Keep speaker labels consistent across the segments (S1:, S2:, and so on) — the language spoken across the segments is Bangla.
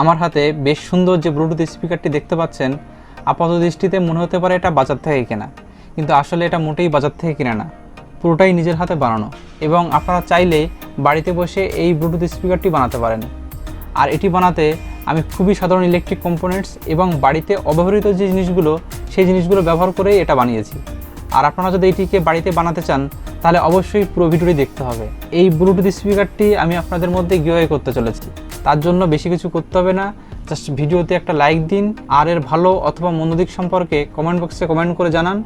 S1: আমার হাতে বেশ সুন্দর যে ব্লুটুথ স্পিকারটি দেখতে পাচ্ছেন, আপাত দৃষ্টিতে মনে হতে পারে এটা বাজার থেকে কেনা, কিন্তু আসলে এটা মোটেই বাজার থেকে কেনা না, পুরোটাই নিজের হাতে বানানো। এবং আপনারা চাইলে বাড়িতে বসে এই ব্লুটুথ স্পিকারটি বানাতে পারেন। আর এটি বানাতে আমি খুবই সাধারণ ইলেকট্রিক কম্পোনেন্টস এবং বাড়িতে অব্যবহৃত যে জিনিসগুলো, সেই জিনিসগুলো ব্যবহার করেই এটা বানিয়েছি। আর আপনারা যদি এটিকে বাড়িতে বানাতে চান তাহলে অবশ্যই পুরো ভিডিওটি দেখতে হবে। এই ব্লুটুথ স্পিকারটি আমি আপনাদের মধ্যে গিভঅ্যাওয়ে করতে চলেছি। তার জন্য বেশি কিছু করতে হবে না, জাস্ট ভিডিওতে একটা লাইক দিন আর এর ভালো অথবা মন্দ দিক সম্পর্কে কমেন্ট বক্সে কমেন্ট করে জানান।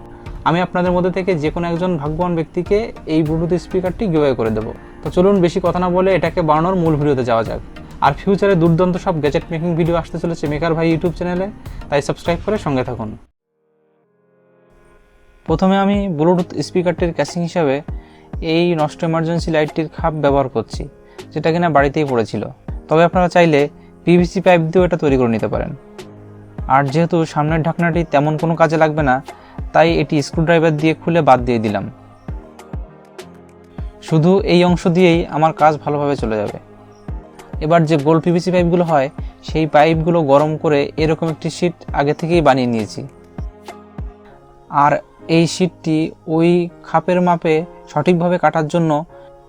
S1: আমি আপনাদের মধ্যে থেকে যে কোনো একজন ভাগ্যবান ব্যক্তিকে এই ব্লুটুথ স্পিকারটি গিভঅ্যাওয়ে করে দেবো। তো চলুন বেশি কথা না বলে এটাকে বানানোর মূল ভিডিওতে যাওয়া যাক। আর ফিউচারে দুর্দান্ত সব গ্যাজেট মেকিং ভিডিও আসতে চলেছে মেকার ভাই ইউটিউব চ্যানেলে, তাই সাবস্ক্রাইব করে সঙ্গে থাকুন। প্রথমে আমি ব্লুটুথ স্পিকারটির ক্যাসিং হিসাবে এই নষ্ট এমার্জেন্সি লাইটটির খাপ ব্যবহার করছি, যেটা কিনা বাড়িতেই পড়েছিল। তবে আপনারা চাইলে পিভিসি পাইপ দিয়েও এটা তৈরি করে নিতে পারেন। আর যেহেতু সামনের ঢাকনাটি তেমন কোনো কাজে লাগবে না, তাই এটি স্ক্রুড্রাইভার দিয়ে খুলে বাদ দিয়ে দিলাম। শুধু এই অংশ দিয়েই আমার কাজ ভালোভাবে চলে যাবে। এবার যে গোল পিভিসি পাইপগুলো হয়, সেই পাইপগুলো গরম করে এরকম একটি শীট আগে থেকেই বানিয়ে নিয়েছি। আর এই শীটটি ওই খাপের মাপে সঠিকভাবে কাটার জন্য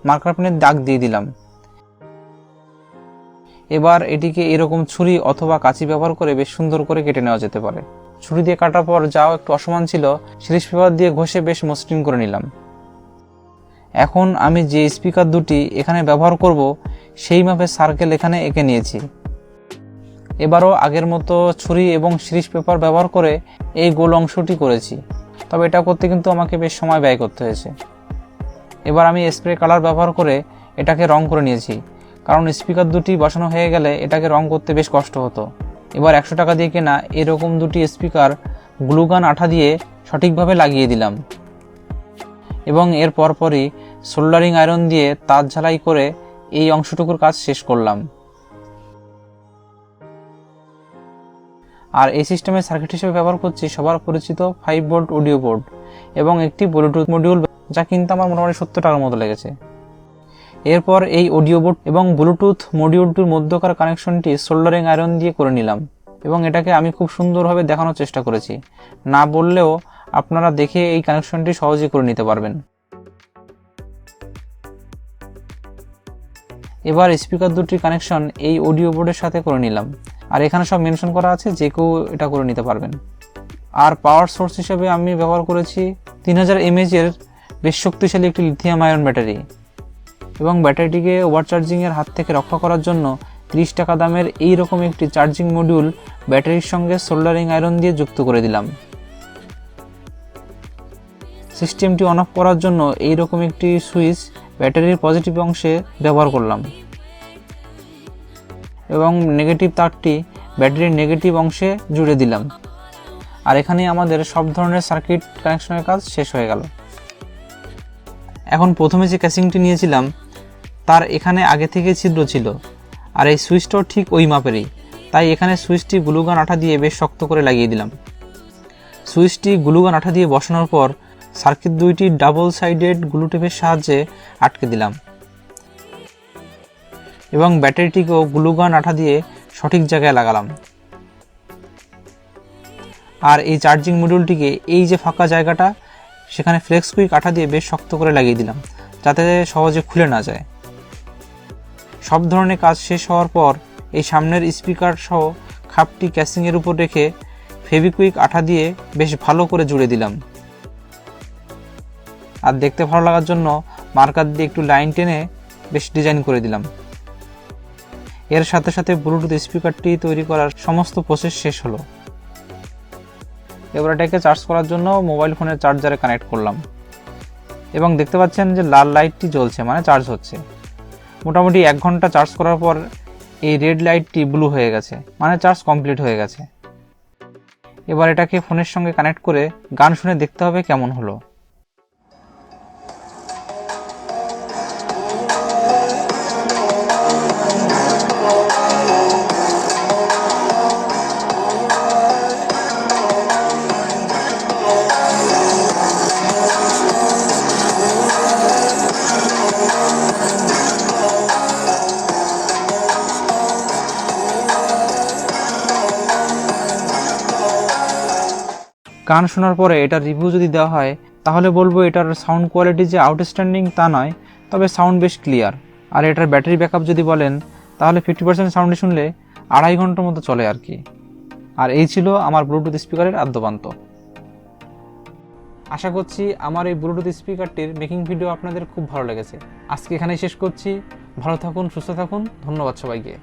S1: মার্কার পেনের দাগ দিয়ে দিলাম। এবার এটিকে এরকম ছুরি অথবা কাঁচি ব্যবহার করে বেশ সুন্দর করে কেটে নেওয়া যেতে পারে। ছুরি দিয়ে কাটার পর যাও একটু অসমান ছিল, সিরিজ পেপার দিয়ে ঘষে বেশ মসৃণ করে নিলাম। এখন আমি যে স্পিকার দুটি এখানে ব্যবহার করব, সেই মাপে সার্কেল এখানে এঁকে নিয়েছি। এবারও আগের মতো ছুরি এবং সিরিজ পেপার ব্যবহার করে এই গোল অংশটি করেছি, তবে এটা করতে কিন্তু আমাকে বেশ সময় ব্যয় করতে হয়েছে। এবার আমি স্প্রে কালার ব্যবহার করে এটাকে রং করে নিয়েছি, কারণ স্পিকার দুটি বসানো হয়ে গেলে এটাকে রং করতে বেশ কষ্ট হতো। এবার 100 টাকা দিয়ে কেনা এরকম দুটি স্পিকার গ্লুগান আঠা দিয়ে সঠিকভাবে লাগিয়ে দিলাম এবং এর পরপরই সোল্ডারিং আয়রন দিয়ে তার ঝালাই করে এই অংশটুকুর কাজ শেষ করলাম। আর এই সিস্টেমের সার্কিট হিসেবে ব্যবহার করছি সবার পরিচিত 5 ভোল্ট অডিও বোর্ড এবং একটি ব্লুটুথ মডিউল, যা কিনতে আমার মোটামুটি 70 টাকার মতো লেগেছে। এরপর এই অডিও বোর্ড এবং ব্লুটুথ মডিউলটির মধ্যকার কানেকশনটি সোল্ডারিং আয়রন দিয়ে করে নিলাম এবং এটাকে আমি খুব সুন্দরভাবে দেখানোর চেষ্টা করেছি। না বললেও আপনারা দেখে এই কানেকশনটি সহজেই করে নিতে পারবেন। এবার স্পিকার দুটির কানেকশন এই অডিও বোর্ডের সাথে করে নিলাম। আর এখানে সব মেনশন করা আছে, যে কেউ এটা করে নিতে পারবেন। আর পাওয়ার সোর্স হিসেবে আমি ব্যবহার করেছি 3000 mAh এর বেশ শক্তিশালী একটি লিথিয়াম আয়ন ব্যাটারি এবং ব্যাটারিটিকে ওভারচার্জিংয়ের হাত থেকে রক্ষা করার জন্য 30 টাকা দামের এইরকম একটি চার্জিং মডিউল ব্যাটারির সঙ্গে সোল্ডারিং আয়রন দিয়ে যুক্ত করে দিলাম। সিস্টেমটি অন অফ করার জন্য এইরকম একটি সুইচ ব্যাটারির পজিটিভ অংশে ব্যবহার করলাম এবং নেগেটিভ তারটি ব্যাটারির নেগেটিভ অংশে জুড়ে দিলাম। আর এখানেই আমাদের সব ধরনের সার্কিট কানেকশনের কাজ শেষ হয়ে গেল। এখন প্রথমে যে ক্যাসিংটি নিয়েছিলাম তার এখানে আগে থেকে ছিদ্র ছিল, আর এই সুইচটাও ঠিক ওই মাপেরই, তাই এখানে সুইচটি গ্লুগান আঠা দিয়ে বেশ শক্ত করে লাগিয়ে দিলাম। সুইচটি গ্লুগান আঠা দিয়ে বসানোর পর সার্কিট দুইটি ডাবল সাইডেড গ্লু টেপের সাহায্যে আটকে দিলাম এবং ব্যাটারিটিকেও গ্লুগান আঠা দিয়ে সঠিক জায়গায় লাগালাম। আর এই চার্জিং মডিউলটিকে এই যে ফাঁকা জায়গাটা, সেখানে ফ্লেক্স কুইক আঠা দিয়ে বেশ শক্ত করে লাগিয়ে দিলাম, যাতে সহজে খুলে না যায়। সব ধরনের কাজ শেষ হওয়ার পর এই সামনের স্পিকার সহ খাপটি ক্যাসিংয়ের উপর রেখে ফেভিকুইক আঠা দিয়ে বেশ ভালো করে জুড়ে দিলাম। আর দেখতে ভালো লাগার জন্য মার্কার দিয়ে একটু লাইন টেনে বেশ ডিজাইন করে দিলাম। এর সাথে সাথে ব্লুটুথ স্পিকারটি তৈরি করার সমস্ত প্রসেস শেষ হলো। এবার এটাকে চার্জ করার জন্য মোবাইল ফোনের চার্জারে কানেক্ট করলাম এবং দেখতে পাচ্ছেন যে লাল লাইটটি জ্বলছে, মানে চার্জ হচ্ছে। মোটামুটি 1 ঘন্টা চার্জ করার পর এই রেড লাইটটি ব্লু হয়ে গেছে, মানে চার্জ কমপ্লিট হয়ে গেছে। এবার এটাকে ফোনের সঙ্গে কানেক্ট করে গান শুনে দেখতে হবে কেমন হলো। গান শোনার পরে এটার রিভিউ যদি দেওয়া হয় তাহলে বলবো এটার সাউন্ড কোয়ালিটি যে আউটস্ট্যান্ডিং তা নয়, তবে সাউন্ড বেশ ক্লিয়ার। আর এটার ব্যাটারি ব্যাকআপ যদি বলেন তাহলে 50% সাউন্ডে শুনলে 2.5 ঘন্টার মতো চলে আর কি। আর এই ছিল আমার ব্লুটুথ স্পিকারের আদ্যপান্ত। আশা করছি আমার এই ব্লুটুথ স্পিকারটির মেকিং ভিডিও আপনাদের খুব ভালো লেগেছে। আজকে এখানেই শেষ করছি। ভালো থাকুন, সুস্থ থাকুন, ধন্যবাদ সবাইকে।